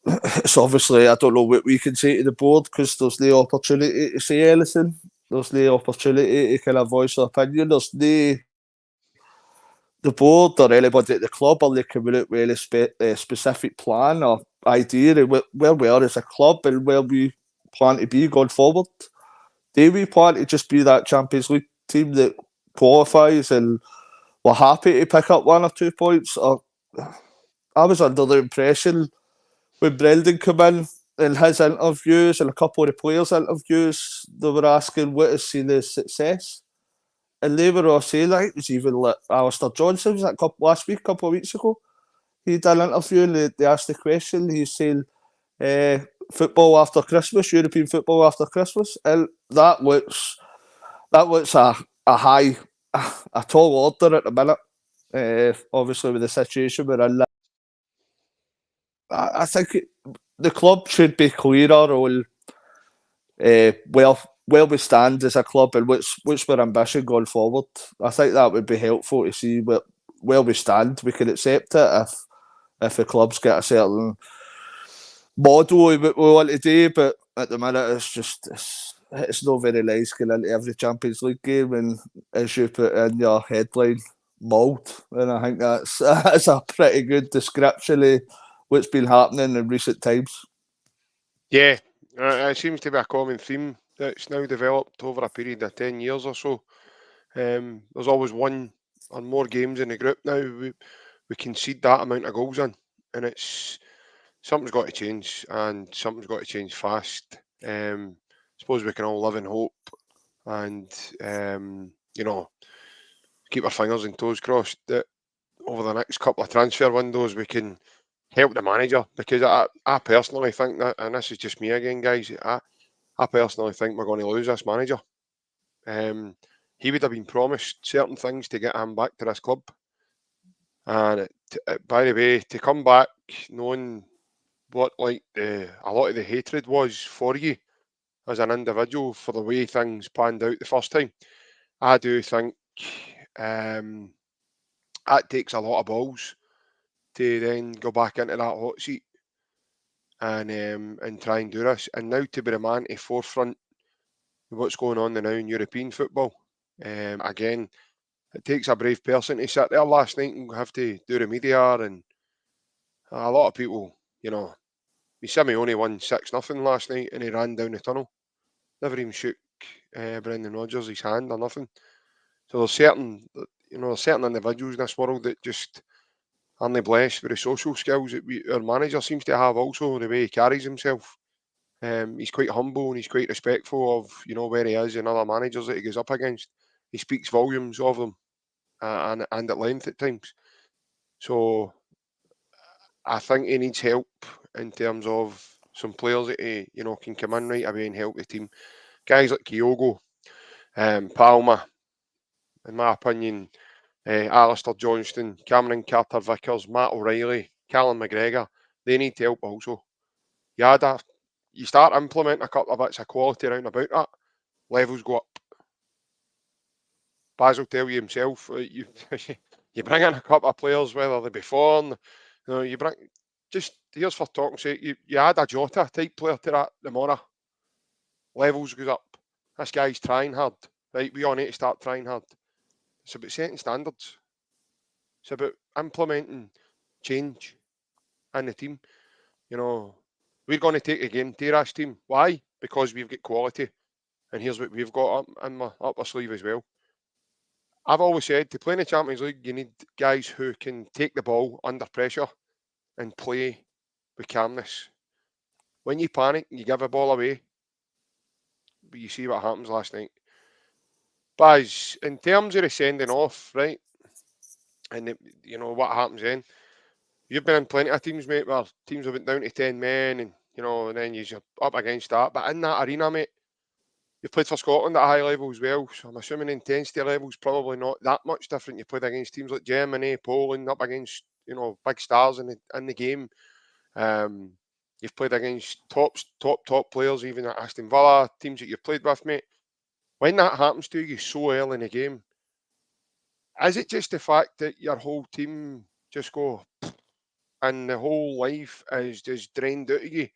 it's obviously, I don't know what we can say to the board because there's no opportunity to say anything. There's no opportunity to kind of voice our opinion. There's no, the board or anybody at the club are they coming out with any specific plan or idea of where we are as a club and where we plan to be going forward. Do we plan to just be that Champions League team that qualifies and we're happy to pick up 1 or 2 points? Or I was under the impression when Brendan came in his interviews and a couple of the players' interviews, they were asking what is seen as success. And they were all saying, like, it was even like Alistair Johnson, was that last week, a couple of weeks ago. He did an interview and they asked the question. He's saying, football after Christmas, European football after Christmas. And that looks a high, a tall order at the minute. Obviously, with the situation we're in. I think the club should be clearer on where we stand as a club and what's our ambition going forward. I think that would be helpful to see where we stand. We can accept it if the club's got a certain model of what we want to do, but at the minute it's not very nice going into every Champions League game and as you put in your headline, mauled. And I think that's a pretty good description of what's been happening in recent times. Yeah, it seems to be a common theme that's now developed over a period of 10 years or so. There's always one or more games in the group now. We concede that amount of goals in, and it's something's got to change, and something's got to change fast. Suppose we can all live in hope, and keep our fingers and toes crossed that over the next couple of transfer windows we can help the manager, because I personally think that, and this is just me again, guys, I personally think we're going to lose this manager. He would have been promised certain things to get him back to this club. And by the way, to come back knowing what a lot of the hatred was for you as an individual for the way things panned out the first time, I do think that takes a lot of balls to then go back into that hot seat and try and do this. And now to be the man to forefront what's going on now in European football. Again, it takes a brave person to sit there last night and have to do the media, and a lot of people, Simeone won 6-0 last night and he ran down the tunnel. Never even shook Brendan Rodgers his hand or nothing. So there's certain individuals in this world that just aren't blessed with the social skills that our manager seems to have, also the way he carries himself. He's quite humble and he's quite respectful of where he is and other managers that he goes up against. He speaks volumes of them and at length at times. So I think he needs help in terms of some players that he can come in right away and help the team. Guys like Kyogo, Palma, in my opinion, Alistair Johnston, Cameron Carter-Vickers, Matt O'Reilly, Callum McGregor, they need help also. You start implementing a couple of bits of quality around about that, levels go up. Baz will tell you himself, you bring in a couple of players, whether they be foreign, you bring, just here's for talking sake, you add a Jota type player to that tomorrow, levels goes up. This guy's trying hard, right? We all need to start trying hard. It's about setting standards. It's about implementing change in the team. We're going to take a game to this team. Why? Because we've got quality and here's what we've got up in my upper sleeve as well. I've always said to play in the Champions League, you need guys who can take the ball under pressure and play with calmness. When you panic, you give a ball away. But you see what happens last night. Baz, in terms of the sending off, right, and you know what happens then. You've been in plenty of teams, mate, where teams have been down to 10 men, and you know, and then you're up against that. But in that arena, mate, you've played for Scotland at a high level as well, so I'm assuming the intensity level's probably not that much different. You played against teams like Germany, Poland, up against, you know, big stars in the game. You've played against top players, even at Aston Villa, teams that you've played with, mate. When that happens to you so early in the game, is it just the fact that your whole team just go and the whole life is just drained out of you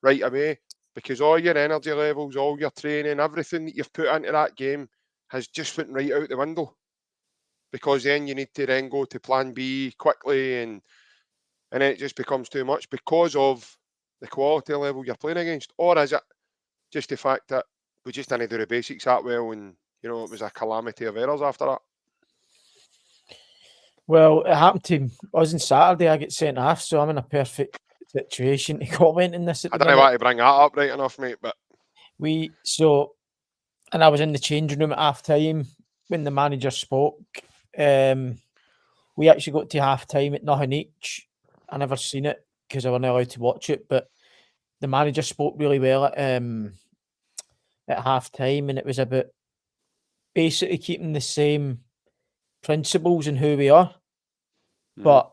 right away? Because all your energy levels, all your training, everything that you've put into that game has just went right out the window. Because then you need to then go to plan B quickly, and then it just becomes too much because of the quality level you're playing against? Or is it just the fact that we just didn't do the basics that well, and you know, it was a calamity of errors after that? Well, it happened to us on Saturday. I get sent off, so I'm in a perfect situation to comment on this at I the don't know minute. why to bring that up right enough, mate, but and I was in the changing room at half time when the manager spoke. We actually got to half time at nothing each. I never seen it because I wasn't allowed to watch it, but the manager spoke really well at half time, and it was about basically keeping the same principles in who we are, but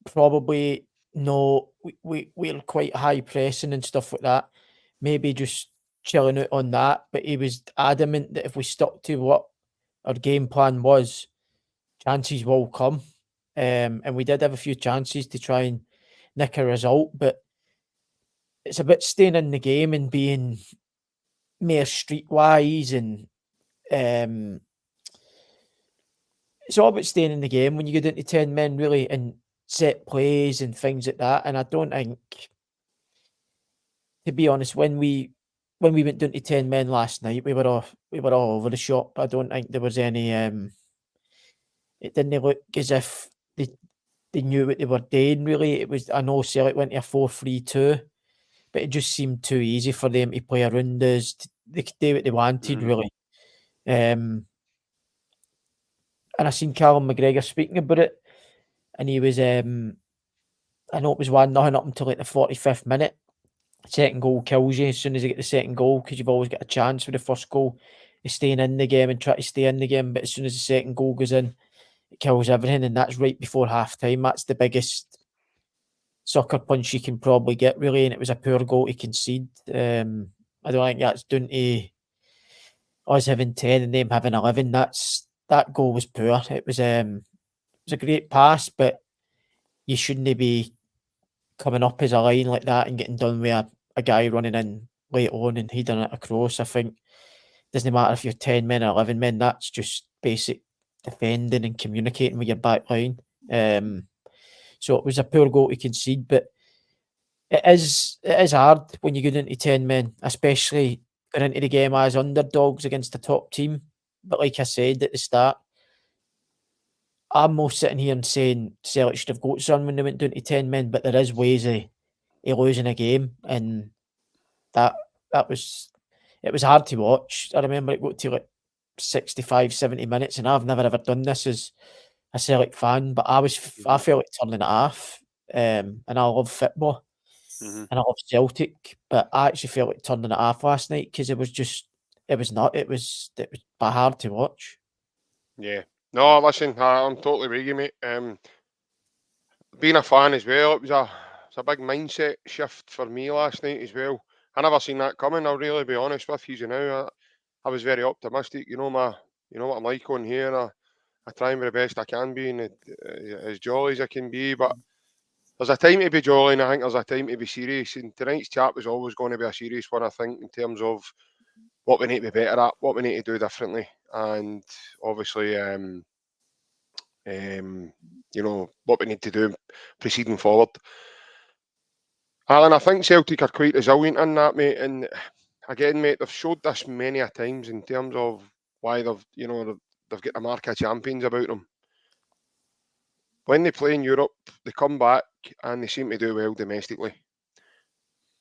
probably no, we're quite high pressing and stuff like that. Maybe just chilling out on that, but he was adamant that if we stuck to what our game plan was, chances will come. And we did have a few chances to try and nick a result, but it's about staying in the game and being more streetwise, and it's all about staying in the game when you get into 10 men, really, and set plays and things like that. And I don't think, to be honest, when we went down to 10 men last night, we were all over the shop. I don't think there was any it didn't look as if they knew what they were doing, really. It was, I know Celtic went to a 4-3-2, but it just seemed too easy for them to play around us. They could do what they wanted, really. And I seen Callum McGregor speaking about it, and he was, I know it was 1-0 up until like the 45th minute. Second goal kills you as soon as you get the second goal, because you've always got a chance with the first goal of staying in the game and try to stay in the game. But as soon as the second goal goes in, it kills everything, and that's right before half time. That's the biggest sucker punch you can probably get, really, and it was a poor goal to concede. I don't think that's down to us having 10 and them having 11. That goal was poor. It was a great pass, but you shouldn't be coming up as a line like that and getting done with a guy running in late on and he done it across. I think it doesn't matter if you're 10 men or 11 men, that's just basic defending and communicating with your back line. So it was a poor goal to concede, but it is hard when you get into 10 men, especially going into the game as underdogs against the top team. But like I said at the start, I'm most sitting here and saying Celtic should have got some when they went down to 10 men, but there is ways of losing a game, and it was hard to watch. I remember it got to like 65, 70 minutes, and I've never ever done this as a Celtic fan, but I felt like turning it off. And I love football and I love Celtic, but I actually felt like turning it off last night because it was hard to watch. Yeah. No, listen, I'm totally with you, mate. Being a fan as well, it was a big mindset shift for me last night as well. I never seen that coming, I'll really be honest with you now. I was very optimistic. You know what I'm like on here. I try and be the best I can be and as jolly as I can be, but there's a time to be jolly and I think there's a time to be serious, and tonight's chat was always going to be a serious one, I think, in terms of what we need to be better at, what we need to do differently, and obviously you know, what we need to do proceeding forward. Alan, I think Celtic are quite resilient in that, mate, and again, mate, they've showed this many a times in terms of why they've got the mark of champions about them. When they play in Europe, they come back and they seem to do well domestically.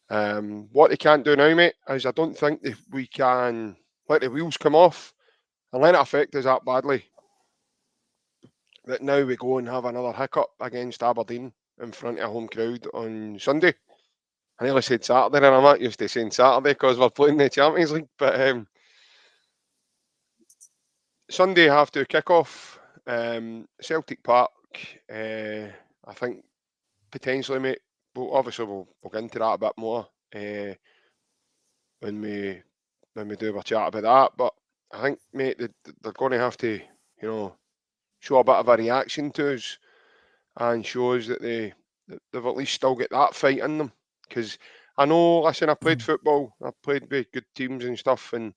What they can't do now, mate, is I don't think we can let the wheels come off and let it affect us that badly that now we go and have another hiccup against Aberdeen in front of a home crowd on Sunday. I nearly said Saturday, and I'm not used to saying Saturday because we're playing the Champions League, but Sunday have to kick off Celtic Park. I think potentially, mate. We'll get into that a bit more when we do our chat about that. But I think, mate, they're going to have to, show a bit of a reaction to us and show us that they've at least still got that fight in them. Because I know, listen, I played football, I played with good teams and stuff, and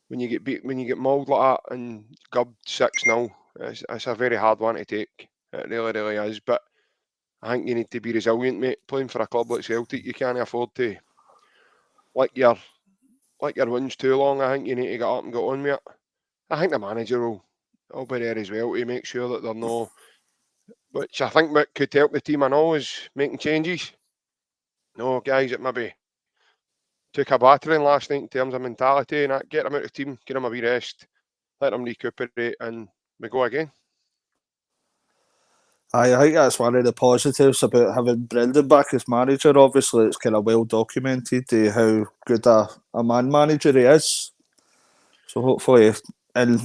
when you get beat, when you get mauled like that and gubbed 6-0, it's a very hard one to take. It really, really is. But I think you need to be resilient, mate. Playing for a club like Celtic, you can't afford to let your wins too long. I think you need to get up and get on with it. I think the manager will be there as well to make sure that they're no, which I think what could help the team and all is making changes. No guys that maybe took a battering last night in terms of mentality and that, get them out of the team, get them a wee rest, let them recuperate, and we go again. I think that's one of the positives about having Brendan back as manager. Obviously, it's kind of well documented how good a man manager he is. So hopefully, and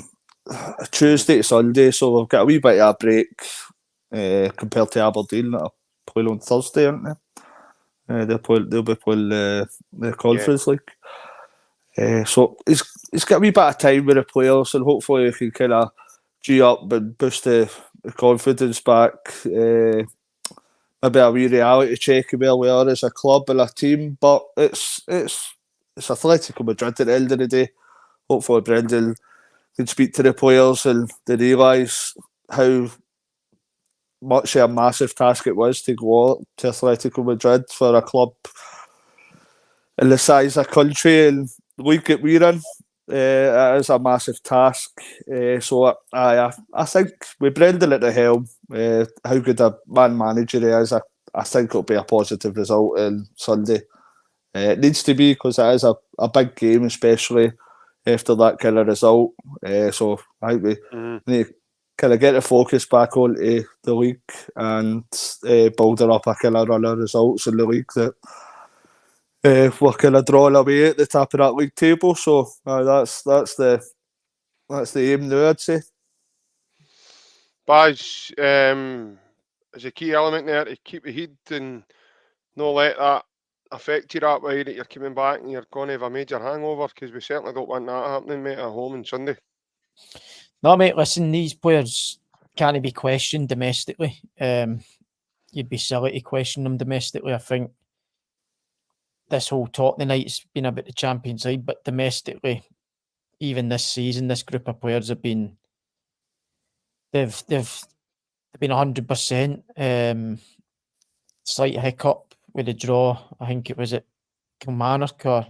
Tuesday to Sunday, so we've got a wee bit of a break compared to Aberdeen that are playing on Thursday, aren't they? They'll be playing the Conference League. So he's got a wee bit of time with the players, and hopefully we can kind of G up and boost the confidence back. Maybe a wee reality check of where we are as a club and a team, but it's Atletico Madrid at the end of the day. Hopefully Brendan can speak to the players and they realise how much of a massive task it was to go out to Atletico Madrid for a club in the size of country and the league that we're in. It is a massive task. So I think with Brendan at the helm, how good a man manager he is, I think it'll be a positive result on Sunday. It needs to be because it is a big game, especially after that kind of result. So I think we need to kind of get the focus back onto the league and building up a kind of run of results in the league that we're kind of drawing away at the top of that league table. So that's the aim now, I'd say. Baz, is a key element there to keep the heat and not let that affect you that way that you're coming back and you're going to have a major hangover, because we certainly don't want that happening, mate, at home on Sunday. No, mate, listen, these players can't be questioned domestically. You'd be silly to question them domestically. I think this whole talk tonight has been about the Champions League, but domestically, even this season, this group of players have been they've been 100%. Slight hiccup with the draw. I think it was at Kilmarnock, or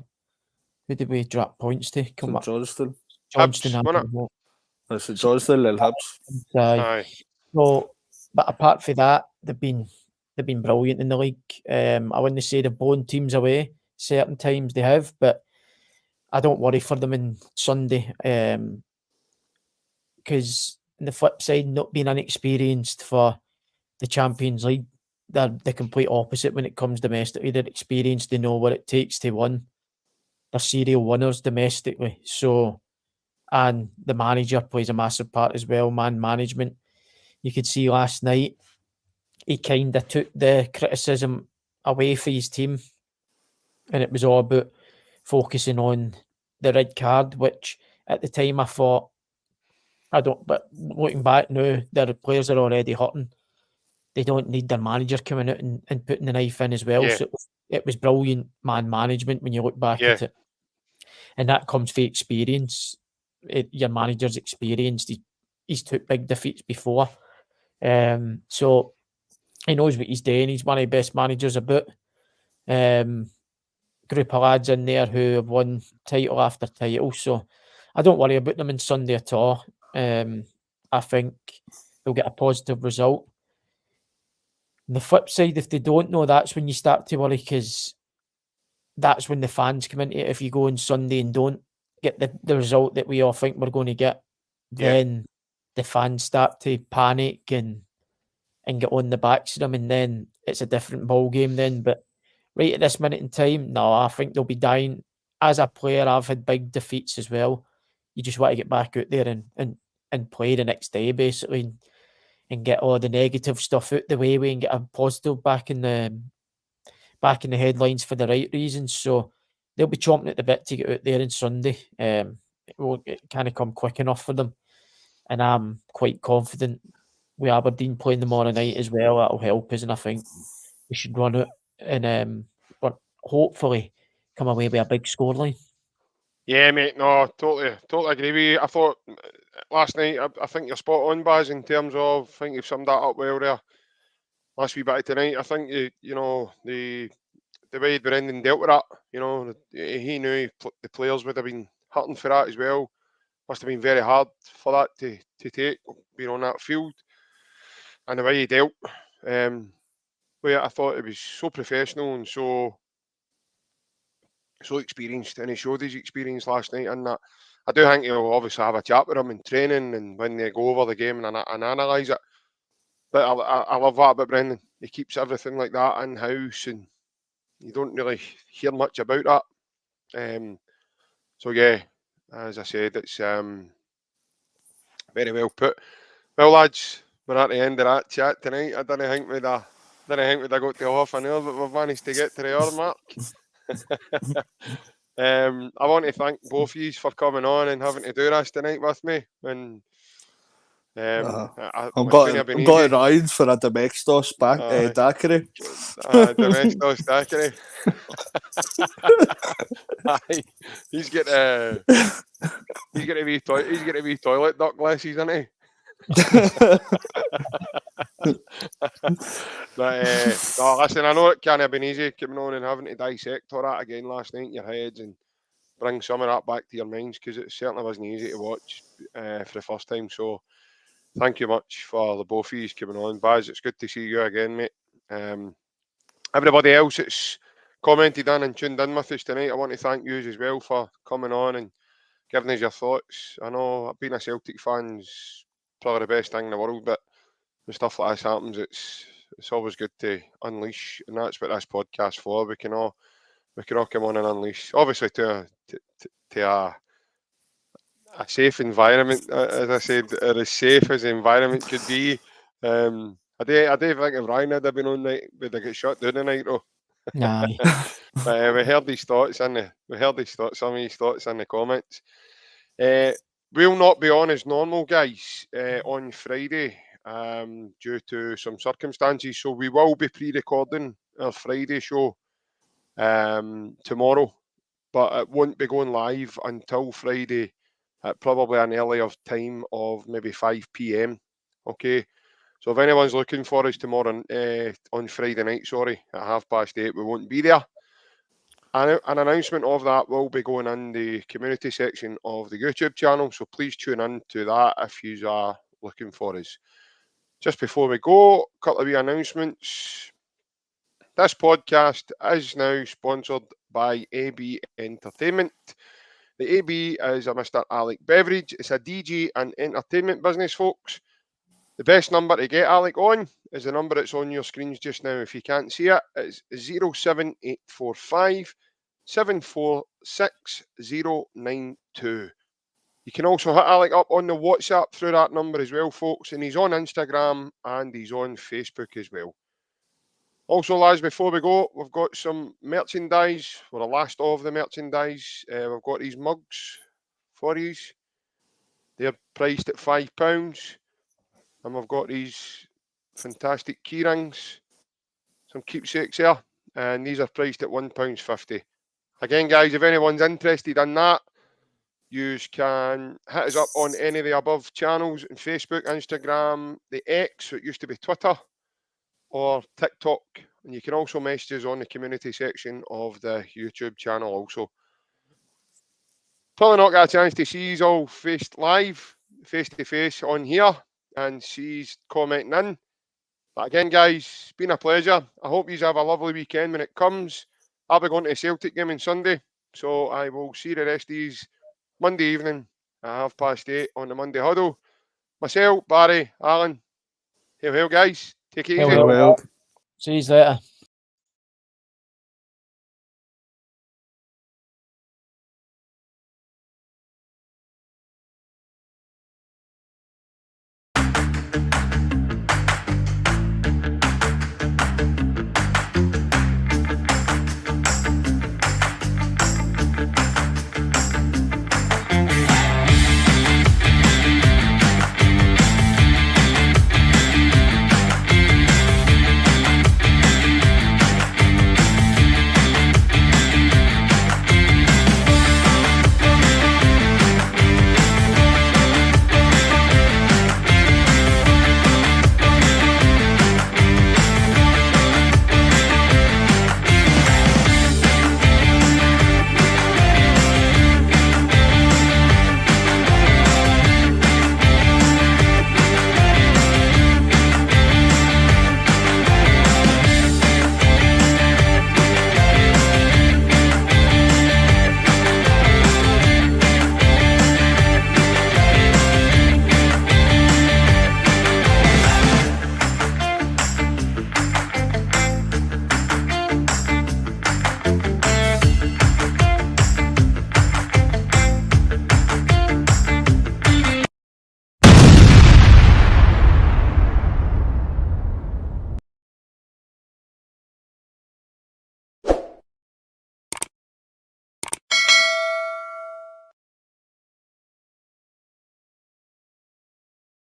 who did we drop points to? Johnston. Hibs, That's Johnston and Hibs. Aye. So, but apart from that, they've been brilliant in the league. I wouldn't say they've blown teams away. Certain times they have, but I don't worry for them on Sunday. Because on the flip side, not being inexperienced for the Champions League, they're the complete opposite when it comes domestically. They're experienced, they know what it takes to win. They're serial winners domestically. So, and the manager plays a massive part as well, man management. You could see last night, he kind of took the criticism away from his team, and it was all about focusing on the red card, which at the time I thought, but looking back now, their players are already hurting. They don't need their manager coming out and putting the knife in as well. Yeah. So it was brilliant man management when you look back at it. And that comes from experience. Your manager's experienced. He's took big defeats before. So he knows what he's doing. He's one of the best managers about. group of lads in there who have won title after title. So I don't worry about them on Sunday at all. I think they'll get a positive result. On the flip side, if they don't know, that's when you start to worry, because that's when the fans come into it. If you go on Sunday and don't get the result that we all think we're going to get, then the fans start to panic and get on the backs of them, and then it's a different ball game then. But right at this minute in time, no, I think they'll be dying. As a player, I've had big defeats as well. You just want to get back out there and play the next day, basically, and get all the negative stuff out the way and get a positive back in the headlines for the right reasons. So they'll be chomping at the bit to get out there on Sunday. It won't kind of come quick enough for them, and I'm quite confident with Aberdeen playing tomorrow night as well. That'll help us, and I think we should run it and but hopefully come away with a big scoreline. Yeah, mate. No, totally agree with you. I thought last night, I think you're spot on, Baz, in terms of, I think you've summed that up well there. Last wee bit of tonight, I think you know the way Brendan dealt with that. You know, he knew the players would have been hurting for that as well. Must have been very hard for that to take, being on that field, and the way he dealt. Where I thought it was so professional and so experienced, and he showed his experience last night. And that, I do think he'll obviously have a chat with him in training and when they go over the game and analyse it. But I love that about Brendan. He keeps everything like that in house, and you don't really hear much about that. So yeah, as I said, it's very well put. Well, lads, we're at the end of that chat tonight. I didn't think we'd got to half an hour, but we've managed to get to the hour mark. I want to thank both of you for coming on and having to do this tonight with me. And I'm going to Ryan's for a Domestos daiquiri. Domestos daiquiri. He's got a wee toilet duck glasses, isn't he? But no, listen, I know it can't have been easy coming on and having to dissect all that again last night in your heads and bring some of that back to your minds, because it certainly wasn't easy to watch for the first time. So thank you much for the both of you coming on. Baz, it's good to see you again, mate. Everybody else that's commented on and tuned in with us tonight, I want to thank you as well for coming on and giving us your thoughts. I know being a Celtic fan's probably the best thing in the world, but when stuff like this happens, it's always good to unleash, and that's what this podcast's for. We can all come on and unleash, obviously to a safe environment, as I said, or as safe as the environment could be. I do think if Ryan had been on night, we'd have got shut down tonight, though. Aye. But we heard these thoughts some of his thoughts in the comments. We'll not be on as normal, guys, on Friday due to some circumstances. So we will be pre-recording our Friday show tomorrow, but it won't be going live until Friday at probably an earlier time of maybe 5 p.m. Okay, so if anyone's looking for us tomorrow on Friday night, at 8:30, we won't be there. An announcement of that will be going in the community section of the YouTube channel, so please tune in to that if you are looking for us. Just before we go, a couple of wee announcements. This podcast is now sponsored by AB Entertainment. The AB is a Mr. Alec Beveridge. It's a DJ and entertainment business, folks. The best number to get Alec on is the number that's on your screens just now. If you can't see it, it's 07845 746092. You can also hit Alec up on the WhatsApp through that number as well, folks. And he's on Instagram and he's on Facebook as well. Also, lads, before we go, we've got some merchandise. We're the last of the merchandise. We've got these mugs for you. They're priced at £5. And we've got these fantastic key rings, some keepsakes there. And these are priced at £1.50. Again, guys, if anyone's interested in that, you can hit us up on any of the above channels on Facebook, Instagram, the X, so it used to be Twitter, or TikTok. And you can also message us on the community section of the YouTube channel also. Probably not got a chance to see you all face to face on here and see commenting in. But again, guys, it's been a pleasure. I hope you have a lovely weekend when it comes. I'll be going to the Celtic game on Sunday, so I will see the rest of these Monday evening at 8:30 on the Monday Huddle. Myself, Barry, Alan, hail, guys. Take it easy. Well, see you later.